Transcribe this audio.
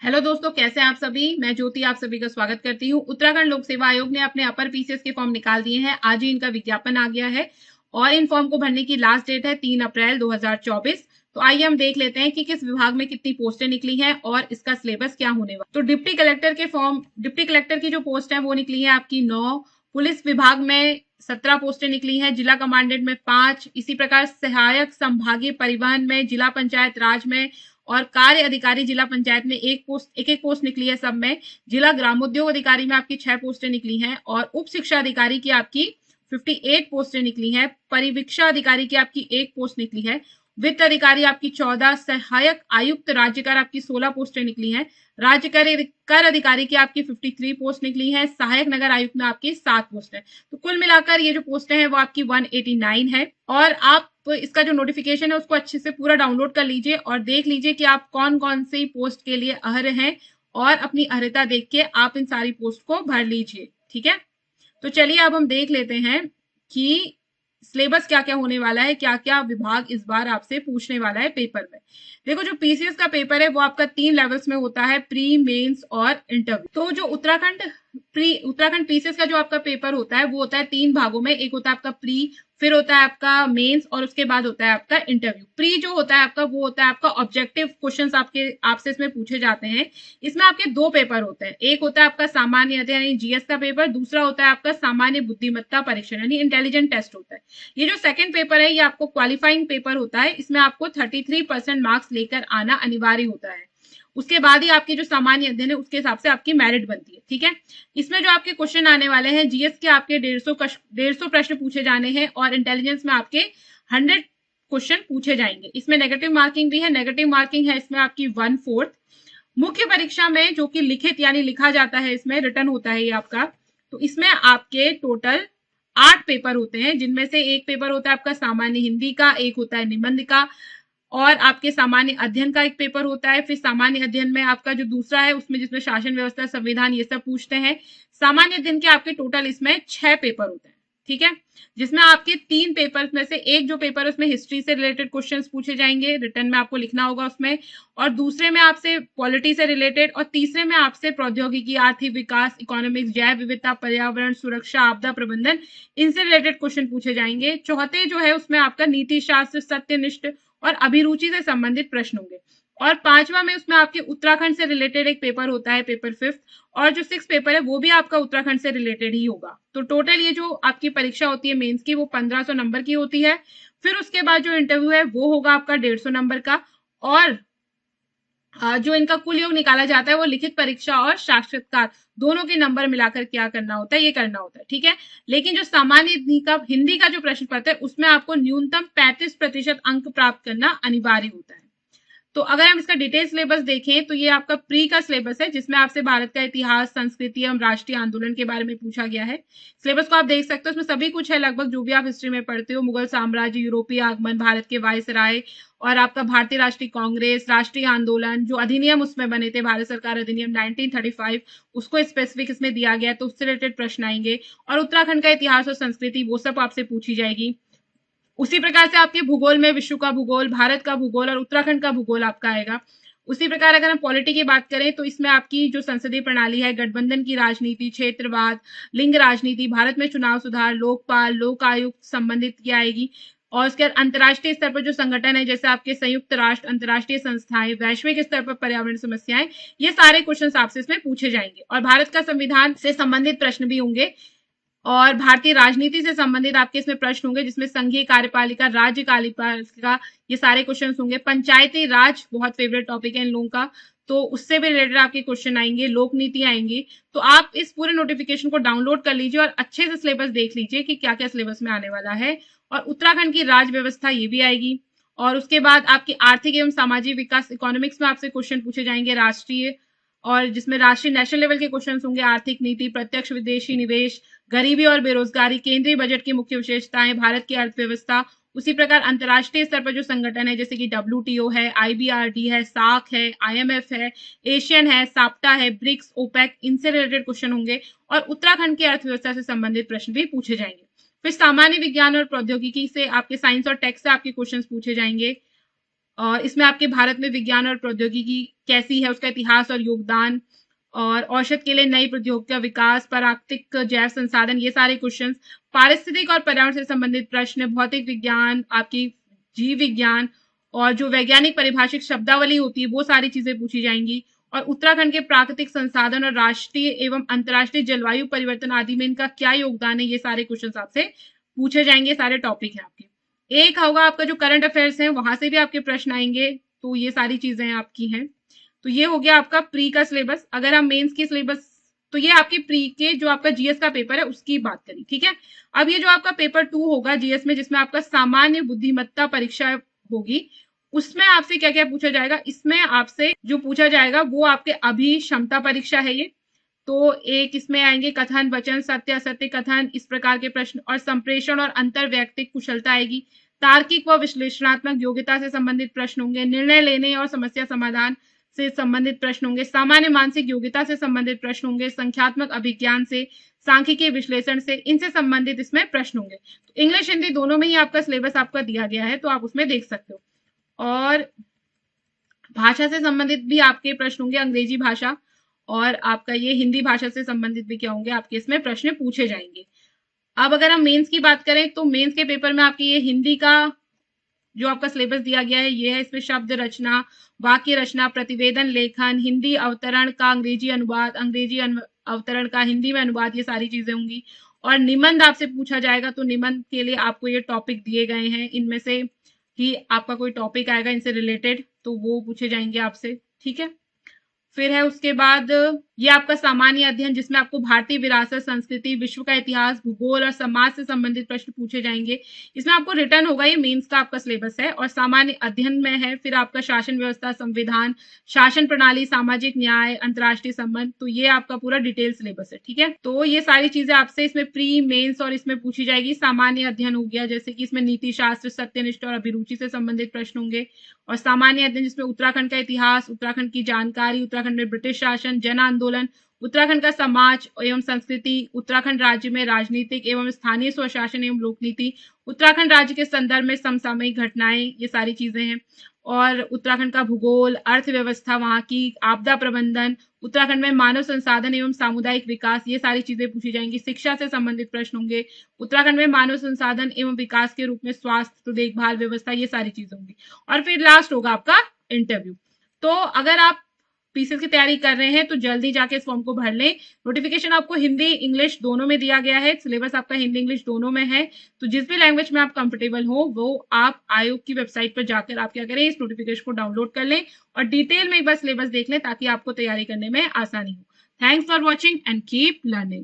Hello दोस्तों, कैसे हैं आप सभी। मैं ज्योति आप सभी का स्वागत करती हूं। उत्तराखंड लोक सेवा आयोग ने अपने अपर पीसीएस के फॉर्म निकाल दिए हैं। आज ही इनका विज्ञापन आ गया है और इन फॉर्म को भरने की लास्ट डेट है 3 अप्रैल 2024। तो आइए हम देख लेते हैं कि किस विभाग में कितनी पोस्टें निकली हैं और इसका सिलेबस क्या होने वाला। तो डिप्टी कलेक्टर की जो पोस्ट है वो निकली है आपकी 9। पुलिस विभाग में 17 पोस्टें निकली हैं। जिला कमांडेंट में 5। इसी प्रकार सहायक संभागीय परिवहन में, जिला पंचायत राज में और कार्य अधिकारी जिला पंचायत में एक पोस्ट निकली है सब में। जिला ग्रामोद्योग अधिकारी में आपकी 6 पोस्टें निकली हैं और उप शिक्षा अधिकारी की आपकी 58 पोस्टें निकली हैं। परिवीक्षा अधिकारी की आपकी 1 पोस्ट निकली है। वित्त अधिकारी आपकी 14। सहायक आयुक्त राज्यकर आपकी 16 पोस्टें निकली हैं। राज्य कर अधिकारी की आपकी 53 पोस्ट निकली है। सहायक नगर आयुक्त में आपकी 7 पोस्ट है। तो कुल मिलाकर ये जो पोस्टें हैं वो आपकी 189 है। और आप इसका जो नोटिफिकेशन है उसको अच्छे से पूरा डाउनलोड कर लीजिए और देख लीजिए कि आप कौन कौन सी पोस्ट के लिए अर्ह हैं और अपनी अर्हता देख के आप इन सारी पोस्ट को भर लीजिए। ठीक है, तो चलिए अब हम देख लेते हैं कि सिलेबस क्या क्या होने वाला है, क्या क्या विभाग इस बार आपसे पूछने वाला है पेपर में। देखो, जो पीसीएस का पेपर है वो आपका 3 लेवल्स में होता है, प्री, मेंस और इंटरव्यू। तो जो उत्तराखंड पीसीएस का जो आपका पेपर होता है वो होता है 3 भागों में। एक होता है आपका प्री, फिर होता है आपका मेंस और उसके बाद होता है आपका इंटरव्यू। प्री जो होता है आपका वो होता है आपका ऑब्जेक्टिव क्वेश्चंस आपसे इसमें पूछे जाते हैं। इसमें आपके 2 पेपर होते हैं। एक होता है आपका सामान्य अध्ययन यानी जीएस का पेपर, दूसरा होता है आपका सामान्य बुद्धिमत्ता परीक्षण यानी इंटेलिजेंट टेस्ट होता है। ये जो सेकंड पेपर है ये आपको क्वालिफाइंग पेपर होता है। इसमें आपको 33% मार्क्स लेकर आना अनिवार्य होता है। उसके बाद ही आपकी जो सामान्य अध्ययन है उसके हिसाब से आपकी मेरिट बनती है। ठीक है, इसमें जो आपके क्वेश्चन आने वाले हैं, जीएस के आपके 150 प्रश्न पूछे जाने हैं और इंटेलिजेंस में आपके 100 क्वेश्चन पूछे जाएंगे। इसमें नेगेटिव मार्किंग भी है। नेगेटिव मार्किंग है इसमें आपकी 1/4। मुख्य परीक्षा में जो कि लिखित यानी लिखा जाता है, इसमें रिटर्न होता है ये आपका, तो इसमें आपके टोटल 8 पेपर होते हैं, जिनमें से एक पेपर होता है आपका सामान्य हिंदी का, एक होता है निबंध का और आपके सामान्य अध्ययन का एक पेपर होता है। फिर सामान्य अध्ययन में आपका जो दूसरा है उसमें जिसमें शासन व्यवस्था, संविधान ये सब पूछते हैं। सामान्य अध्ययन के आपके टोटल इसमें 6 पेपर होते हैं। ठीक है, जिसमें आपके 3 पेपर में से एक जो पेपर उसमें हिस्ट्री से रिलेटेड क्वेश्चंस पूछे जाएंगे, रिटर्न में आपको लिखना होगा उसमें, और दूसरे में आपसे पॉलिटी से रिलेटेड, और तीसरे में आपसे प्रौद्योगिकी, आर्थिक विकास, इकोनॉमिक्स, जैव विविधता, पर्यावरण, सुरक्षा, आपदा प्रबंधन, इनसे रिलेटेड क्वेश्चन पूछे जाएंगे। चौथे जो है उसमें आपका नीति शास्त्र, सत्यनिष्ठ और अभिरुचि से संबंधित प्रश्न होंगे। और 5वां में उसमें आपके उत्तराखंड से रिलेटेड एक पेपर होता है, पेपर 5, और जो 6 पेपर है वो भी आपका उत्तराखंड से रिलेटेड ही होगा। तो टोटल ये जो आपकी परीक्षा होती है मेंस की वो 1500 नंबर की होती है। फिर उसके बाद जो इंटरव्यू है वो होगा आपका 150 नंबर का, और जो इनका कुल योग निकाला जाता है वो लिखित परीक्षा और साक्षात्कार दोनों के नंबर मिलाकर क्या करना होता है, ये करना होता है। ठीक है, लेकिन जो सामान्य हिंदी का जो प्रश्न पत्र है उसमें आपको न्यूनतम 35% अंक प्राप्त करना अनिवार्य होता है। तो अगर हम इसका डिटेल सिलेबस देखें तो ये आपका प्री का सिलेबस है, जिसमें आपसे भारत का इतिहास, संस्कृति एवं राष्ट्रीय आंदोलन के बारे में पूछा गया है। सिलेबस को आप देख सकते हो, उसमें सभी कुछ है लगभग जो भी आप हिस्ट्री में पढ़ते हो। मुगल साम्राज्य, यूरोपीय आगमन, भारत के वायसराय और आपका भारतीय राष्ट्रीय कांग्रेस, राष्ट्रीय आंदोलन, जो अधिनियम उसमें बने थे, भारत सरकार अधिनियम 1935, उसको स्पेसिफिक इसमें दिया गया है, तो उससे रिलेटेड प्रश्न आएंगे। और उत्तराखंड का इतिहास और संस्कृति वो सब आपसे पूछी जाएगी। उसी प्रकार से आपके भूगोल में विश्व का भूगोल, भारत का भूगोल और उत्तराखंड का भूगोल आपका आएगा। उसी प्रकार अगर हम पॉलिटी की बात करें तो इसमें आपकी जो संसदीय प्रणाली है, गठबंधन की राजनीति, क्षेत्रवाद, लिंग राजनीति, भारत में चुनाव सुधार, लोकपाल, लोक आयुक्त संबंधित की आएगी। और उसके अंतर्राष्ट्रीय स्तर पर जो संगठन है, जैसे आपके संयुक्त राष्ट्र, अंतर्राष्ट्रीय संस्थाएं, वैश्विक स्तर पर पर्यावरण समस्याएं, ये सारे क्वेश्चन आपसे इसमें पूछे जाएंगे। और भारत का संविधान से संबंधित प्रश्न भी होंगे और भारतीय राजनीति से संबंधित आपके इसमें प्रश्न होंगे, जिसमें संघीय कार्यपालिका, राज्य कार्यपालिका, ये सारे क्वेश्चन होंगे। पंचायती राज बहुत फेवरेट टॉपिक है इन लोगों का, तो उससे भी रिलेटेड आपके क्वेश्चन आएंगे, लोक नीति आएंगी। तो आप इस पूरे नोटिफिकेशन को डाउनलोड कर लीजिए और अच्छे से सिलेबस देख लीजिए कि क्या क्या सिलेबस में आने वाला है। और उत्तराखंड की राज व्यवस्था ये भी आएगी। और उसके बाद आपकी आर्थिक एवं सामाजिक विकास, इकोनॉमिक्स में आपसे क्वेश्चन पूछे जाएंगे राष्ट्रीय, और जिसमें राष्ट्रीय नेशनल लेवल के क्वेश्चन होंगे। आर्थिक नीति, प्रत्यक्ष विदेशी निवेश, गरीबी और बेरोजगारी, केंद्रीय बजट की मुख्य विशेषताएं, भारत की अर्थव्यवस्था। उसी प्रकार अंतर्राष्ट्रीय स्तर पर जो संगठन है, जैसे कि WTO है, IBRD है, सार्क है, IMF है, एशियन है, साप्टा है, ब्रिक्स, ओपेक, इनसे रिलेटेड क्वेश्चन होंगे। और उत्तराखंड की अर्थव्यवस्था से संबंधित प्रश्न भी पूछे जाएंगे। फिर सामान्य विज्ञान और प्रौद्योगिकी से आपके साइंस और टेक्स से आपके क्वेश्चन पूछे जाएंगे। और इसमें आपके भारत में विज्ञान और प्रौद्योगिकी कैसी है, उसका इतिहास और योगदान, और औषध के लिए नई प्रौद्योगिकी का विकास, प्राकृतिक जैव संसाधन, ये सारे क्वेश्चन, पारिस्थितिक और पर्यावरण से संबंधित प्रश्न, भौतिक विज्ञान, आपकी जीव विज्ञान, और जो वैज्ञानिक परिभाषिक शब्दावली होती है वो सारी चीजें पूछी जाएंगी। और उत्तराखंड के प्राकृतिक संसाधन और राष्ट्रीय एवं अंतर्राष्ट्रीय जलवायु परिवर्तन आदि में इनका क्या योगदान है, ये सारे क्वेश्चन आपसे पूछे जाएंगे, सारे टॉपिक है आपके। एक होगा आपका जो करंट अफेयर्स है, वहां से भी आपके प्रश्न आएंगे, तो ये सारी चीजें आपकी हैं। तो ये हो गया आपका प्री का सिलेबस। अगर हम मेंस की सिलेबस, तो ये आपके प्री के जो आपका जीएस का पेपर है उसकी बात करी, ठीक है। अब ये जो आपका पेपर 2 होगा जीएस में, जिसमें आपका सामान्य बुद्धिमत्ता परीक्षा होगी, उसमें आपसे क्या क्या पूछा जाएगा। इसमें आपसे जो पूछा जाएगा वो आपके अभिक्षमता परीक्षा है ये। तो एक इसमें आएंगे कथन, वचन, सत्य असत्य कथन, इस प्रकार के प्रश्न, और संप्रेषण और अंतर वैयक्तिक कुशलता आएगी। तार्किक व विश्लेषणात्मक योग्यता से संबंधित प्रश्न होंगे। निर्णय लेने और समस्या समाधान से संबंधित प्रश्न होंगे। सामान्य मानसिक योग्यता से संबंधित प्रश्न होंगे। संख्यात्मक अभिज्ञान से, सांख्यिकीय विश्लेषण से, इनसे संबंधित इसमें प्रश्न होंगे। तो इंग्लिश हिंदी दोनों में ही आपका सिलेबस आपका दिया गया है, तो आप उसमें देख सकते हो। और भाषा से संबंधित भी आपके प्रश्न होंगे, अंग्रेजी भाषा, और आपका ये हिंदी भाषा से संबंधित भी क्या होंगे आपके इसमें प्रश्न पूछे जाएंगे। अब अगर हम मेंस की बात करें, तो मेंस के पेपर में आपके ये हिंदी का जो आपका सिलेबस दिया गया है ये है। इसमें शब्द रचना, वाक्य रचना, प्रतिवेदन लेखन, हिंदी अवतरण का अंग्रेजी अनुवाद, अंग्रेजी अवतरण का हिंदी में अनुवाद, ये सारी चीजें होंगी। और निबंध आपसे पूछा जाएगा, तो निबंध के लिए आपको ये टॉपिक दिए गए हैं, इनमें से ही आपका कोई टॉपिक आएगा इनसे रिलेटेड, तो वो पूछे जाएंगे आपसे, ठीक है। फिर है उसके बाद ये आपका सामान्य अध्ययन, जिसमें आपको भारतीय विरासत, संस्कृति, विश्व का इतिहास, भूगोल और समाज से संबंधित प्रश्न पूछे जाएंगे। इसमें आपको रिटर्न होगा, ये मेंस का आपका सिलेबस है। और सामान्य अध्ययन में है फिर आपका शासन व्यवस्था, संविधान, शासन प्रणाली, सामाजिक न्याय, अंतर्राष्ट्रीय संबंध, तो ये आपका पूरा डिटेल सिलेबस है, ठीक है। तो ये सारी चीजें आपसे इसमें प्री, मेंस और इसमें पूछी जाएगी। सामान्य अध्ययन हो गया, जैसे कि इसमें नीति शास्त्र, सत्यनिष्ठ और अभिरुचि से संबंधित प्रश्न होंगे। और सामान्य अध्ययन जिसमें उत्तराखंड का इतिहास, उत्तराखंड की जानकारी, उत्तराखंड में ब्रिटिश शासन, जन आंदोलन, उत्तराखंड का समाज एवं संस्कृति, उत्तराखंड राज्य में राजनीतिक एवं स्थानीय स्वशासन एवं लोकनीति, उत्तराखंड राज्य के संदर्भ में समसामयिक घटनाएं, ये सारी चीजें हैं। और उत्तराखंड का भूगोल, अर्थव्यवस्था, वहां की आपदा प्रबंधन, उत्तराखंड में मानव संसाधन एवं सामुदायिक विकास, ये सारी चीजें पूछी जाएंगी। शिक्षा से संबंधित प्रश्न होंगे। उत्तराखंड में मानव संसाधन एवं विकास के रूप में स्वास्थ्य देखभाल व्यवस्था, ये सारी चीजें होंगी। और फिर लास्ट होगा आपका इंटरव्यू। तो अगर आप पीसीएस की तैयारी कर रहे हैं तो जल्दी जाके इस फॉर्म को भर लें। नोटिफिकेशन आपको हिंदी इंग्लिश दोनों में दिया गया है, सिलेबस आपका हिंदी इंग्लिश दोनों में है। तो जिस भी लैंग्वेज में आप कंफर्टेबल हो वो आप आयोग की वेबसाइट पर जाकर आप क्या करें, इस नोटिफिकेशन को डाउनलोड कर लें और डिटेल में एक बार सिलेबस देख लें, ताकि आपको तैयारी करने में आसानी हो। Thanks for watching and keep learning.